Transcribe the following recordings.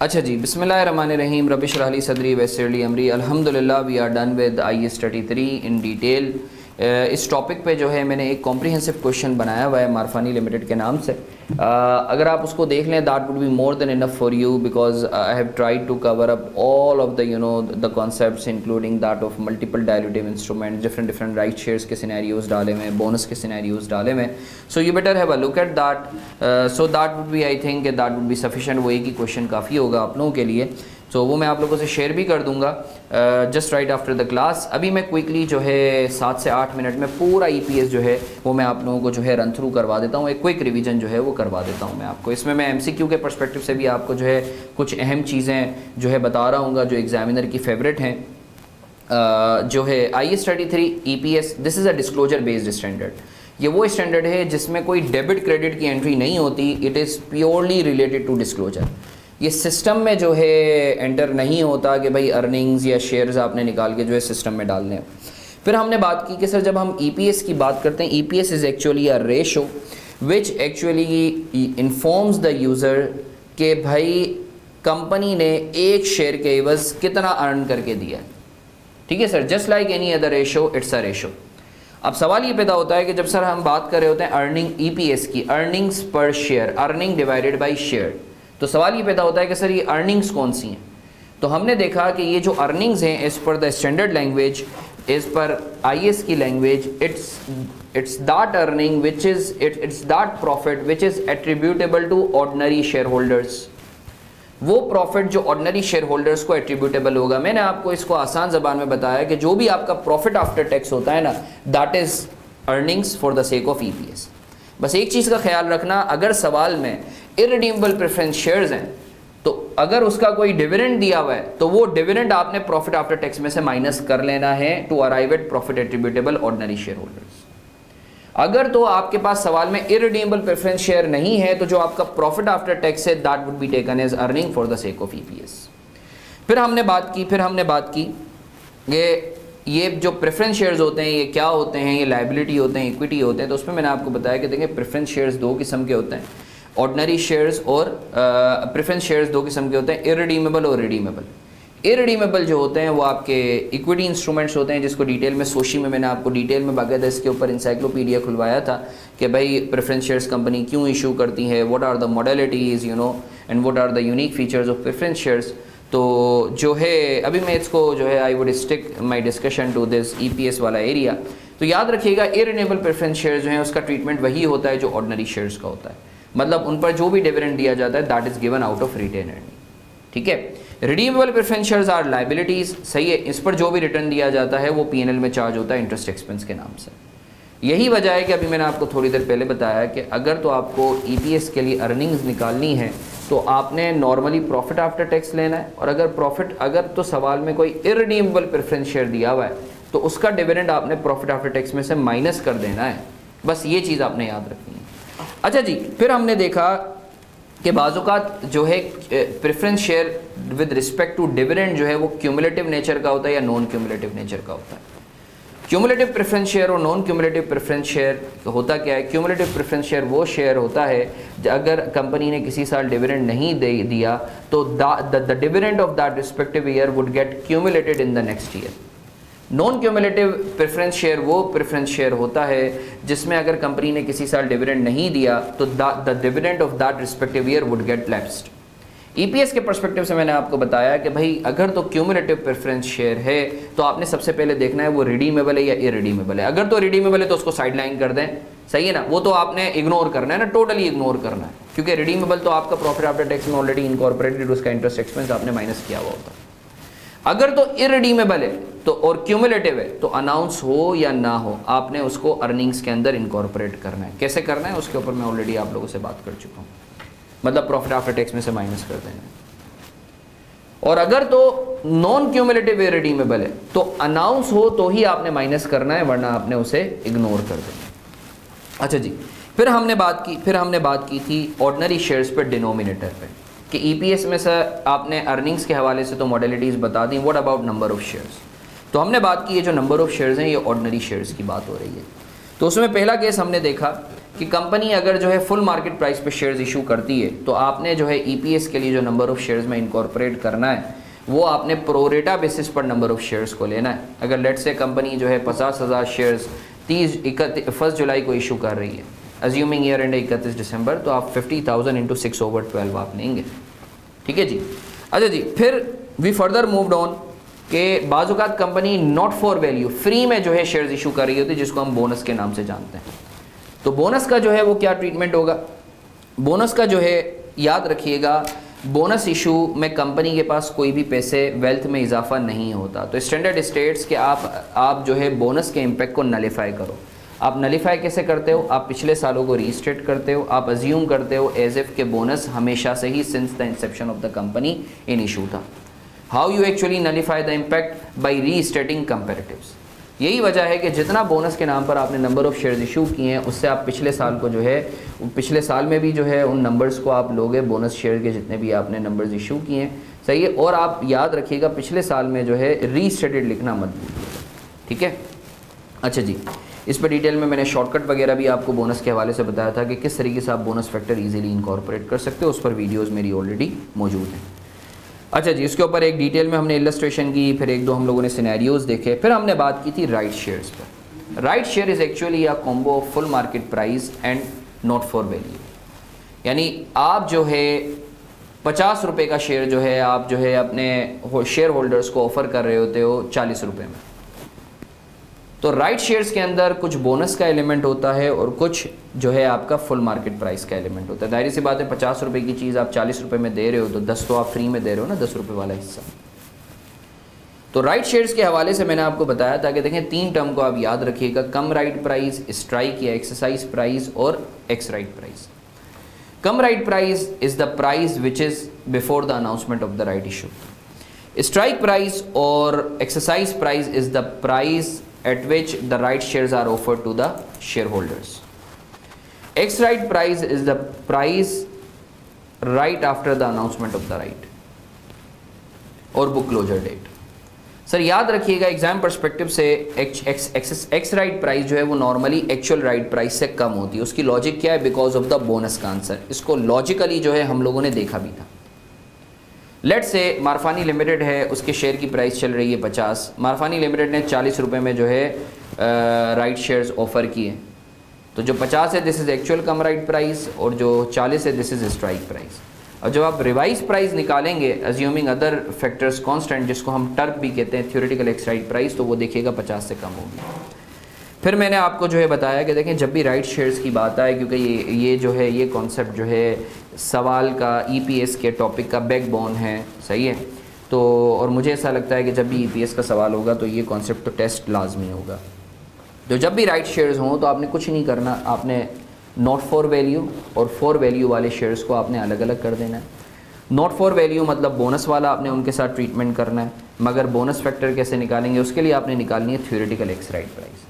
अच्छा जी, बिस्मिल्लाहिर्रहमानिर्रहीम, रब्बिश इश्रह ली सदरी वयस्सिर ली अमरी। अल्हम्दुलिल्लाह we are done with IAS 33 in detail. इस टॉपिक पे जो है मैंने एक कॉम्प्रिहेंसिव क्वेश्चन बनाया हुआ है मारफानी लिमिटेड के नाम से। अगर आप उसको देख लें that would be more than enough for you, because I have tried to cover up all of the concepts including that of multiple dilutive instrument, different right shares के सिनेरियोज डाले हुए, बोनस के सिनेरियोज डाले हुए। So you better have a look at that. So that would be, I think that would be sufficient. वो एक ही question काफ़ी होगा आप लोगों के लिए। सो वो मैं आप लोगों से शेयर भी कर दूंगा just right after the class. अभी मैं क्विकली जो है 7 से 8 मिनट में पूरा EPS जो है वो मैं आप लोगों को जो है रन थ्रू करवा देता हूँ, एक क्विक रिवीजन जो है वो करवा देता हूँ मैं आपको। इसमें मैं MCQ के पर्सपेक्टिव से भी आपको जो है कुछ अहम चीज़ें जो है बता रहा हूँ जो एग्जामिनर की फेवरेट हैं। जो है IAS 33 EPS, this is a disclosure based standard. ये वो स्टैंडर्ड है जिसमें कोई डेबिट क्रेडिट की एंट्री नहीं होती। It is purely related to disclosure. ये सिस्टम में जो है एंटर नहीं होता कि भाई अर्निंग्स या शेयर्स आपने निकाल के जो है सिस्टम में डालने हैं। फिर हमने बात की कि सर जब हम EPS की बात करते हैं, EPS is actually a ratio which actually informs the user कि भाई कंपनी ने एक शेयर के एवज कितना अर्न करके दिया है। ठीक है sir, just like any other ratio, it's a ratio. अब सवाल ये पैदा होता है कि जब सर हम बात कर रहे होते हैं अर्निंग EPS की, अर्निंग्स पर share, earning divided by share, तो सवाल ये पैदा होता है कि सर ये अर्निंग्स कौन सी हैं। तो हमने देखा कि ये जो अर्निंग्स हैं as per the standard language, as per IAS की language, it's that earning which is it's that profit which is attributable to ordinary shareholders. वो प्रॉफिट जो ऑर्डिनरी शेयर होल्डर्स को एट्रीब्यूटेबल होगा। मैंने आपको इसको आसान ज़बान में बताया कि जो भी आपका प्रॉफिट आफ्टर टैक्स होता है ना, that is earnings for the sake of EPS। बस एक चीज़ का ख्याल रखना, अगर सवाल में इररिडीमेबल प्रेफरेंस शेयर्स हैं तो अगर उसका कोई डिविडेंड दिया हुआ है तो वो डिविडेंड आपने प्रॉफिट आफ्टर टैक्स में से माइनस कर लेना है to arrive at profit attributable ordinary shareholders. अगर तो आपके पास सवाल में इररिडीमेबल प्रेफरेंस शेयर नहीं है तो जो आपका प्रॉफिट आफ्टर टैक्स है that would be taken as earning for the sake of EPS। फिर हमने बात की ये जो प्रेफरेंस शेयर्स होते हैं ये क्या होते हैं, ये लायबिलिटी होते हैं, इक्विटी होते हैं। तो उसमें मैंने आपको बताया कि देखिए प्रेफरेंस शेयर्स दो किस्म के होते हैं, ऑर्डिनरी शेयर्स और प्रेफरेंस शेयर्स दो किस्म के होते हैं, इररिडीमेबल और रिडीमेबल। इररिडीमेबल जो होते हैं वो आपके इक्विटी इंस्ट्रूमेंट्स होते हैं, जिसको डिटेल में सोशी में मैंने आपको डिटेल में बाकायदा इसके ऊपर इंसाइक्लोपीडिया खुलवाया था कि भाई प्रेफरेंस शेयर्स कंपनी क्यों इशू करती है, what are the modalities and what are the unique features of preference shares. तो जो है अभी मैं इसको जो है I would stick my discussion to this EPS वाला एरिया। तो याद रखिएगा इररिडीमेबल प्रेफरेंस शेयर्स जो हैं उसका ट्रीटमेंट वही होता है जो ऑर्डिनरी शेयर्स का होता है, मतलब उन पर जो भी डिविडेंड दिया जाता है that is given out of retained earning. ठीक है, redeemable preference shares are liabilities, सही है, इस पर जो भी रिटर्न दिया जाता है वो PNL में चार्ज होता है इंटरेस्ट एक्सपेंस के नाम से। यही वजह है कि अभी मैंने आपको थोड़ी देर पहले बताया कि अगर तो आपको EPS के लिए अर्निंग्स निकालनी है तो आपने नॉर्मली प्रॉफिट आफ्टर टैक्स लेना है, और अगर तो सवाल में कोई इररिडीमेबल प्रेफरेंस शेयर दिया हुआ है तो उसका डिविडेंड आपने प्रॉफिट आफ्टर टैक्स में से माइनस कर देना है। बस ये चीज़ आपने याद रखनी है। अच्छा जी, फिर हमने देखा कि बाज़-औक़ात जो है preference share with respect to dividend जो है वो क्यूमुलेटिव नेचर का होता है या नॉन क्यूमुलेटिव नेचर का होता है। क्यूमुलेटिव प्रेफरेंस शेयर और नॉन क्यूमुलेटिव प्रेफरेंस शेयर होता क्या है? क्यूमुलेटिव प्रेफरेंस शेयर वो शेयर होता है अगर कंपनी ने किसी साल डिविडेंड नहीं दिया तो the dividend of that respective year would get cumulated in the next year. Non cumulative preference share वो प्रेफरेंस शेयर होता है जिसमें अगर कंपनी ने किसी साल डिविडेंड नहीं दिया तो the dividend of that respective year would get lapsed. EPS के पर्सपेक्टिव से मैंने आपको बताया कि भाई अगर तो क्यूमुलेटिव प्रेफरेंस शेयर है तो आपने सबसे पहले देखना है वो रिडीमेबल है या इररिडीमेबल है। अगर तो रिडीमेबल है तो उसको साइडलाइन कर दें, सही है ना, वो तो आपने इग्नोर करना है ना, टोटली इग्नोर करना है, क्योंकि रिडीमेबल तो आपका प्रॉफिट आफ्टर टैक्स में ऑलरेडी इनकॉर्पोरेटेड, उसका इंटरेस्ट एक्सपेंस आपने माइनस किया हुआ होता है। अगर तो इररिडीमेबल है तो और क्यूमुलेटिव है तो अनाउंस हो या ना हो आपने उसको अर्निंग्स के अंदर इनकॉर्पोरेट करना है। कैसे करना है उसके ऊपर मैं ऑलरेडी आप लोगों से बात कर चुका हूँ, मतलब प्रॉफिट आफ्टर टैक्स में से माइनस कर देना। और अगर तो नॉन क्यूमुलेटिव इररिडीमेबल है तो अनाउंस हो तो ही आपने माइनस करना है, वरना आपने उसे इग्नोर कर देना। अच्छा जी, फिर हमने बात की थी ऑर्डिनरी शेयर्स पर डिनोमिनेटर पे कि EPS में से आपने अर्निंग्स के हवाले से तो मॉडलिटीज़ बता दी, what about number of shares. तो हमने बात की ये जो नंबर ऑफ शेयर्स हैं ये ऑर्डिनरी शेयर्स की बात हो रही है। तो उसमें पहला केस हमने देखा कि कंपनी अगर जो है फुल मार्केट प्राइस पे शेयर्स इशू करती है तो आपने जो है ईपीएस के लिए जो नंबर ऑफ़ शेयर्स में इनकॉर्पोरेट करना है वो आपने प्रोरेटा बेसिस पर नंबर ऑफ़ शेयर्स को लेना है। अगर लेट से कंपनी जो है 50,000 शेयर्स 1 जुलाई को इशू कर रही है, अज्यूमिंग ईयर एंड 31 दिसंबर, तो आप 50,000 इंटू 6/12 आप लेंगे। ठीक है जी। अच्छा जी, फिर वी फर्दर मूव्ड ऑन कि बाज़-औक़ात company not for value free में जो है शेयर्स इशू कर रही होती है, जिसको हम बोनस के नाम से जानते हैं। तो बोनस का जो है वो क्या ट्रीटमेंट होगा? बोनस का जो है याद रखिएगा, बोनस इशू में कंपनी के पास कोई भी पैसे वेल्थ में इजाफा नहीं होता। तो स्टैंडर्ड स्टेट्स के आप जो है बोनस के इम्पैक्ट को नलीफाई करो। आप नलीफाई कैसे करते हो? आप पिछले सालों को रीस्टेट करते हो, आप अज्यूम करते हो एज इफ के बोनस हमेशा से ही since the inception of the company in issue था। How you actually nullify the impact? By restating comparatives. यही वजह है कि जितना बोनस के नाम पर आपने नंबर ऑफ़ शेयर्स इशू किए हैं उससे आप पिछले साल को जो है पिछले साल में भी जो है उन नंबर्स को आप लोगे, बोनस शेयर के जितने भी आपने नंबर्स इशू किए हैं, सही है। और आप याद रखिएगा पिछले साल में जो है रीस्टेटेड लिखना मत भूलिएगा, ठीक है। अच्छा जी, इस पर डिटेल में मैंने शॉर्टकट वगैरह भी आपको बोनस के हवाले से बताया था कि किस तरीके से आप बोनस फैक्टर ईजिली इनकॉर्पोरेट कर सकते हो। उस पर वीडियोज़ मेरी ऑलरेडी मौजूद हैं। अच्छा जी, इसके ऊपर एक डिटेल में हमने इलस्ट्रेशन की, फिर एक दो हम लोगों ने सिनेरियोज़ देखे, फिर हमने बात की थी राइट शेयर्स पर। Right share is actually a combo of full market price and not for value. यानी आप जो है 50 रुपये का शेयर जो है आप जो है अपने शेयर होल्डर्स को ऑफ़र कर रहे होते हो 40 रुपये में। तो राइट शेयर्स के अंदर कुछ बोनस का एलिमेंट होता है और कुछ जो है आपका फुल मार्केट प्राइस का एलिमेंट होता है। जाहिर सी बात है 50 रुपये की चीज़ आप 40 रुपये में दे रहे हो तो 10 तो आप फ्री में दे रहे हो ना, 10 रुपये वाला हिस्सा। तो राइट शेयर्स के हवाले से मैंने आपको बताया था कि देखें 3 टर्म को आप याद रखिएगा, कम राइट प्राइस, स्ट्राइक या एक्सरसाइज प्राइस और ex right price. Cum right price is the price which is before the announcement of the right issue. Strike price और exercise price is the price at which the right shares are offered to the shareholders. X right price is the price right after the announcement of the right और book closure date. Sir याद रखिएगा exam perspective से x right price जो है वो normally actual right price से कम होती है। उसकी लॉजिक क्या है? बिकॉज ऑफ द बोनस का आंसर। इसको लॉजिकली जो है हम लोगों ने देखा भी था। लेट से मारफानी लिमिटेड है, उसके शेयर की प्राइस चल रही है 50। मारफानी लिमिटेड ने 40 रुपये में जो है राइट शेयर्स ऑफ़र किए। तो जो 50 है this is actual come right price और जो 40 है दिस इज़ स्ट्राइक प्राइस। और जब आप रिवाइज प्राइस निकालेंगे अज्यूमिंग अदर फैक्टर्स कांस्टेंट, जिसको हम टर्क भी कहते हैं, थ्योरेटिकल एक्स राइट प्राइस, तो वो देखिएगा 50 से कम होगी। फिर मैंने आपको जो है बताया कि देखें जब भी राइट शेयर्स की बात आए, क्योंकि ये जो है ये कॉन्सेप्ट जो है सवाल का ईपीएस के टॉपिक का बैकबोन है, सही है। तो और मुझे ऐसा लगता है कि जब भी ईपीएस का सवाल होगा तो ये कॉन्सेप्ट तो टेस्ट लाजमी होगा। तो जब भी राइट शेयर्स हों तो आपने कुछ नहीं करना, आपने नॉट फॉर वैल्यू और फॉर वैल्यू वाले शेयर्स को आपने अलग अलग कर देना है। नॉट फॉर वैल्यू मतलब बोनस वाला आपने उनके साथ ट्रीटमेंट करना है, मगर बोनस फैक्टर कैसे निकालेंगे उसके लिए आपने निकालनी है theoretical ex right price.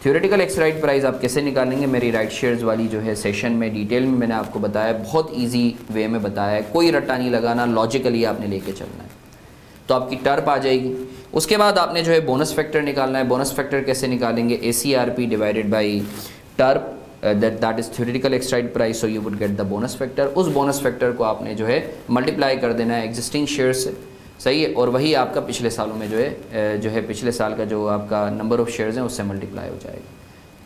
Theoretical ex right price आप कैसे निकालेंगे, मेरी राइट शेयर्स वाली जो है सेशन में डिटेल में मैंने आपको बताया, बहुत इजी वे में बताया है, कोई रट्टा नहीं लगाना, लॉजिकली आपने लेके चलना है तो आपकी टर्प आ जाएगी। उसके बाद आपने जो है बोनस फैक्टर निकालना है। बोनस फैक्टर कैसे निकालेंगे? ACRP divided by TERP, that is theoretical ex right price, so you would get the bonus factor. उस बोनस फैक्टर को आपने जो है मल्टीप्लाई कर देना है एग्जिस्टिंग शेयर से, सही है। और वही आपका पिछले सालों में जो है पिछले साल का जो आपका नंबर ऑफ़ शेयर्स हैं उससे मल्टीप्लाई हो जाएगा,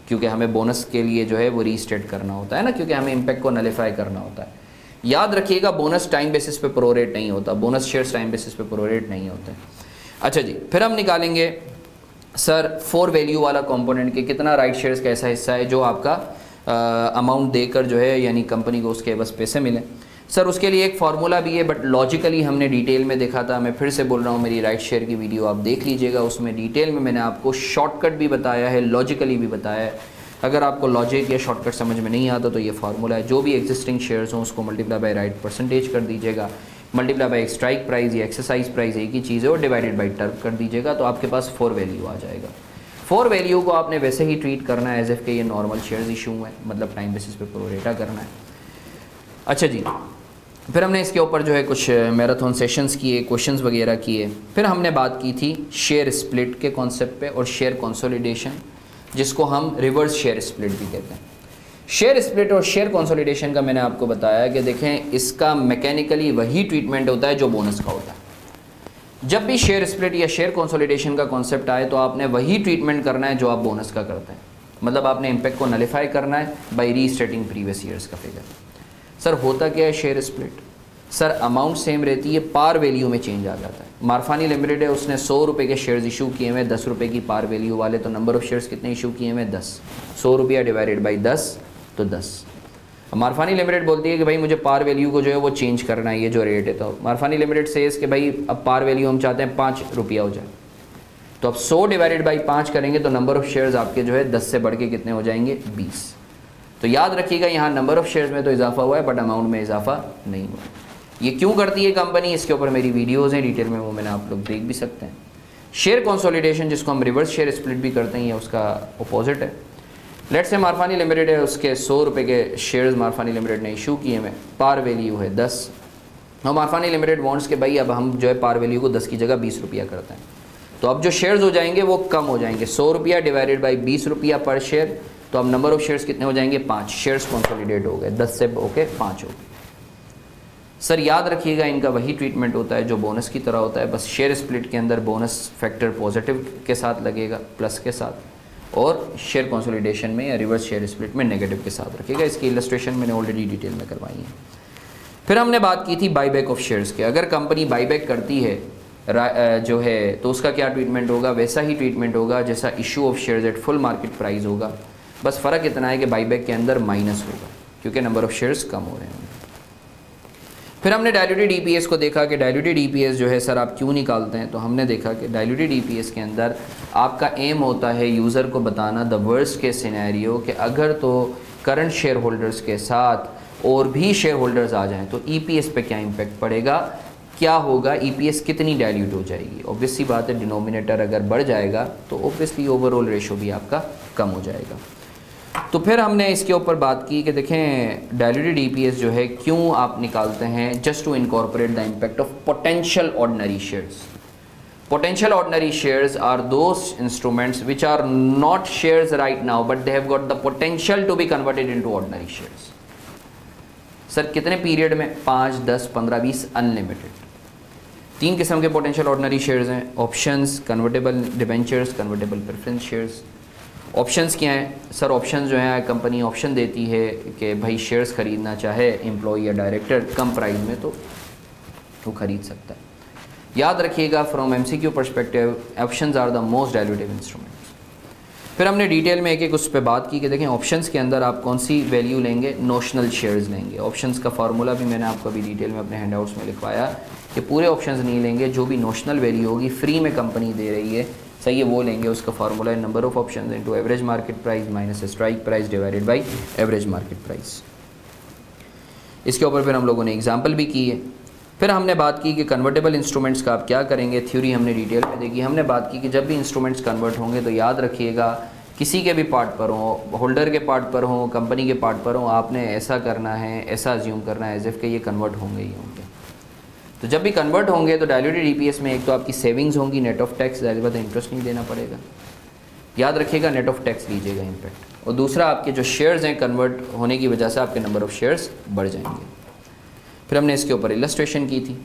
क्योंकि हमें बोनस के लिए जो है वो रीस्टेट करना होता है ना, क्योंकि हमें इम्पैक्ट को नलीफाई करना होता है। याद रखिएगा बोनस टाइम बेसिस पे प्रोरेट नहीं होता, बोनस शेयर्स टाइम बेसिस पे प्रोरेट नहीं होते। अच्छा जी, फिर हम निकालेंगे सर फॉर वैल्यू वाला कंपोनेंट के कितना राइट शेयर्स का ऐसा हिस्सा है जो आपका अमाउंट देकर जो है यानी कंपनी को उसके बस पैसे मिले। सर उसके लिए एक फार्मूला भी है, बट लॉजिकली हमने डिटेल में देखा था। मैं फिर से बोल रहा हूँ, मेरी राइट शेयर की वीडियो आप देख लीजिएगा, उसमें डिटेल में मैंने आपको शॉर्टकट भी बताया है, लॉजिकली भी बताया है। अगर आपको लॉजिक या शॉर्टकट समझ में नहीं आता तो ये फार्मूला है, जो भी एग्जिस्टिंग शेयर्स हों उसको मल्टीप्लाई बाय राइट परसेंटेज कर दीजिएगा, मल्टीप्लाई बाय स्ट्राइक प्राइस या एक्सरसाइज प्राइस एक ही चीज़ है, और डिवाइडेड बाई टर्म कर दीजिएगा, तो आपके पास फॉर वैल्यू आ जाएगा। फॉर वैल्यू को आपने वैसे ही ट्रीट करना है एज एफ के ये नॉर्मल शेयर्स इशू है, मतलब टाइम बेसिस पे प्रोरेटा करना है। अच्छा जी, फिर हमने इसके ऊपर जो है कुछ मैराथन सेशंस किए, क्वेश्चंस वगैरह किए। फिर हमने बात की थी शेयर स्प्लिट के कॉन्सेप्ट पे और शेयर कंसोलिडेशन, जिसको हम रिवर्स शेयर स्प्लिट भी कहते हैं। शेयर स्प्लिट और शेयर कंसोलिडेशन का मैंने आपको बताया कि देखें इसका मैकेनिकली वही ट्रीटमेंट होता है जो बोनस का होता है। जब भी शेयर स्प्लिट या शेयर कंसोलिडेशन का कॉन्सेप्ट आए तो आपने वही ट्रीटमेंट करना है जो आप बोनस का करते हैं, मतलब आपने इम्पैक्ट को नलिफाई करना है बाय रीस्टेटिंग प्रीवियस ईयर्स का फिगर। सर होता क्या है share split? Sir amount same रहती है, पार वैल्यू में चेंज आ जाता है। मारफानी लिमिटेड है, उसने 100 रुपये के शेयर्स इशू किए हुए 10 रुपये की पार वैल्यू वाले, तो नंबर ऑफ़ शेयर्स कितने इशू किए हुए 10। 100 रुपया डिवाइडेड बाई 10 तो 10। मारफानी लिमिटेड बोलती है कि भाई मुझे पार वैल्यू को जो है वो चेंज करना है, ये जो रेट है, तो मारफानी लिमिटेड सेज कि भाई अब पार वैल्यू हम चाहते हैं 5 रुपया हो जाए, तो अब 100 डिवाइडेड बाई 5 करेंगे तो नंबर ऑफ़ शेयर्स आपके जो है 10 से बढ़ के कितने हो जाएंगे 20। तो याद रखिएगा यहाँ नंबर ऑफ़ शेयर्स में तो इजाफा हुआ है बट अमाउंट में इजाफा नहीं हुआ। ये क्यों करती है कंपनी, इसके ऊपर मेरी वीडियोज़ हैं डिटेल में, वो मैंने आप लोग देख भी सकते हैं। शेयर कंसोलिडेशन जिसको हम रिवर्स शेयर स्प्लिट भी करते हैं, ये उसका अपोजिट है। लेट्स से मारफानी लिमिटेड है, उसके 100 रुपये के शेयर्स मारफानी लिमिटेड ने इशू किए में, पार वैल्यू है 10, और मारफानी लिमिटेड वांट्स के भाई अब हम जो है पार वैल्यू को 10 की जगह 20 रुपया करते हैं, तो अब जो शेयर्स हो जाएंगे वो कम हो जाएंगे। 100 रुपया डिवाइडेड बाई 20 रुपया पर शेयर, तो अब नंबर ऑफ़ शेयर्स कितने हो जाएंगे 5। शेयर्स कंसोलिडेट हो गए 10 से होके 5 हो गए। सर याद रखिएगा इनका वही ट्रीटमेंट होता है जो बोनस की तरह होता है, बस शेयर स्प्लिट के अंदर बोनस फैक्टर पॉजिटिव के साथ लगेगा प्लस के साथ, और शेयर कंसोलिडेशन में या रिवर्स शेयर स्प्लिट में नेगेटिव के साथ रखिएगा। इसकी इलस्ट्रेशन मैंने ऑलरेडी डिटेल में करवाई है। फिर हमने बात की थी बाईबैक ऑफ शेयर्स के। अगर कंपनी बाईबैक करती है जो है तो उसका क्या ट्रीटमेंट होगा? वैसा ही ट्रीटमेंट होगा जैसा issue of shares at full market price होगा, बस फ़र्क इतना है कि बाईबैक के अंदर माइनस होगा क्योंकि नंबर ऑफ़ शेयर्स कम हो रहे हैं। फिर हमने डायल्यूटेड ईपीएस को देखा कि डायल्यूटेड ईपीएस जो है सर आप क्यों निकालते हैं, तो हमने देखा कि डायल्यूटेड ईपीएस के अंदर आपका एम होता है यूज़र को बताना द वर्स्ट के सिनेरियो कि अगर तो करंट शेयर होल्डर्स के साथ और भी शेयर होल्डर्स आ जाएं तो ईपीएस पे क्या इम्पेक्ट पड़ेगा, क्या होगा, ईपीएस कितनी डायल्यूट हो जाएगी। ऑब्वियसली बात है डिनोमिनेटर अगर बढ़ जाएगा तो ऑब्वियसली ओवरऑल रेशो भी आपका कम हो जाएगा। तो फिर हमने इसके ऊपर बात की कि देखें डायल्यूटेड ईपीएस जो है क्यों आप निकालते हैं, just to incorporate the impact of potential ordinary shares. Potential ordinary shares are those instruments which are not shares right now but they have got the potential to be converted into ordinary shares. Sir कितने period में? 5, 10, 15, 20 unlimited. 3 किस्म के potential ordinary shares हैं, options, convertible debentures, convertible preference shares. Options क्या हैं? Sir option जो है company option देती है कि भाई शेयर्स ख़रीदना चाहे एम्प्लॉई या डायरेक्टर कम प्राइस में तो वो ख़रीद सकता है। याद रखिएगा from MCQ perspective options are the most dilutive instruments. फिर हमने डिटेल में एक एक उस पर बात की कि देखें ऑप्शंस के अंदर आप कौन सी वैल्यू लेंगे, नोशनल शेयर्स लेंगे। ऑप्शंस का फार्मूला भी मैंने आपको अभी डिटेल में अपने हैंडआउट्स में लिखवाया कि पूरे ऑप्शंस नहीं लेंगे, जो भी नोशनल वैल्यू होगी फ्री में कंपनी दे रही है सही है वो लेंगे। उसका फार्मूला है number of options into average market price minus strike price divided by average market price. इसके ऊपर फिर हम लोगों ने एग्जांपल भी की है। फिर हमने बात की कि कन्वर्टेबल इंस्ट्रूमेंट्स का आप क्या करेंगे, थ्योरी हमने डिटेल में देखी। हमने बात की कि जब भी इंस्ट्रूमेंट्स कन्वर्ट होंगे तो याद रखिएगा किसी के भी पार्ट पर हो, होल्डर के पार्ट पर हो, कंपनी के पार्ट पर हो, आपने ऐसा करना है, ऐसा अज्यूम करना है एज इफ के ये कन्वर्ट होंगे ही होंगे। तो जब भी कन्वर्ट होंगे तो डायल्यूटेड ईपीएस में एक तो आपकी सेविंग्स होंगी, नेट ऑफ टैक्स, ज़ाहिर बात है इंटरेस्ट नहीं देना पड़ेगा, याद रखिएगा नेट ऑफ टैक्स लीजिएगा इम्पैक्ट, और दूसरा आपके जो शेयर्स हैं कन्वर्ट होने की वजह से आपके नंबर ऑफ़ शेयर्स बढ़ जाएंगे। फिर हमने इसके ऊपर इलस्ट्रेशन की थी।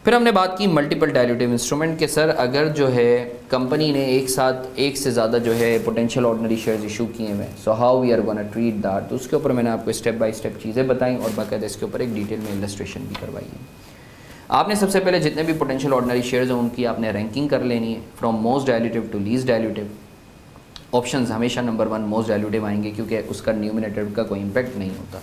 फिर हमने बात की मल्टीपल डायल्यूटिव इंस्ट्रूमेंट के। सर अगर जो है कंपनी ने एक साथ एक से ज़्यादा जो है पोटेंशियल ऑर्डिनरी शेयर्स इशू किए हुए, so how we are gonna treat that, तो उसके ऊपर मैंने आपको स्टेप बाय स्टेप चीज़ें बताई और बाकायदा इसके ऊपर एक डिटेल में इलस्ट्रेशन भी करवाई है। आपने सबसे पहले जितने भी पोटेंशियल ऑर्डिनरी शेयर्स हैं उनकी आपने रैंकिंग कर लेनी है from most dilutive to least dilutive. Options हमेशा नंबर 1 मोस्ट डायल्यूटिव आएंगे क्योंकि उसका न्यूमिनेटर का कोई इम्पैक्ट नहीं होता।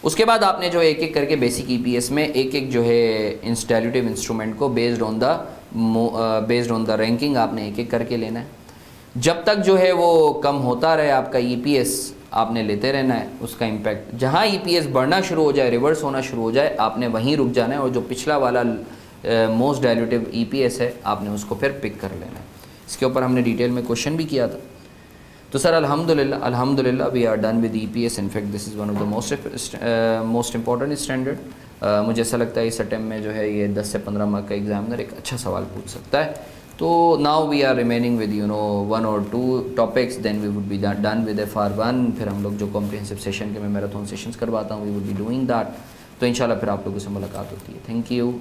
उसके बाद आपने जो एक एक करके बेसिक ईपीएस में एक एक जो है डायल्यूटिव इंस्ट्रूमेंट को बेस्ड ऑन द रैंकिंग आपने एक एक करके लेना है। जब तक जो है वो कम होता रहे आपका ईपीएस आपने लेते रहना है उसका इम्पैक्ट। जहाँ ईपीएस बढ़ना शुरू हो जाए, रिवर्स होना शुरू हो जाए, आपने वहीं रुक जाना है और जो पिछला वाला मोस्ट डायल्यूटिव ईपीएस है आपने उसको फिर पिक कर लेना है। इसके ऊपर हमने डिटेल में क्वेश्चन भी किया था। तो सर अल्हम्दुलिल्लाह we are done with EPS. In fact this is one of the most important standard. मुझे ऐसा लगता है इस अटेम्प्ट में जो है ये 10 से 15 मार्क का एग्जामिनर एक अच्छा सवाल पूछ सकता है। तो now we are remaining with you know 1 or 2 topics, then we would be done with FR1। फिर हम लोग जो कॉम्प्रिहेंसिव सेशन के मैं मैराथन सेशंस करवाता हूँ we would be doing that. तो इंशाल्लाह फिर आप लोगों से मुलाकात होती है। Thank you.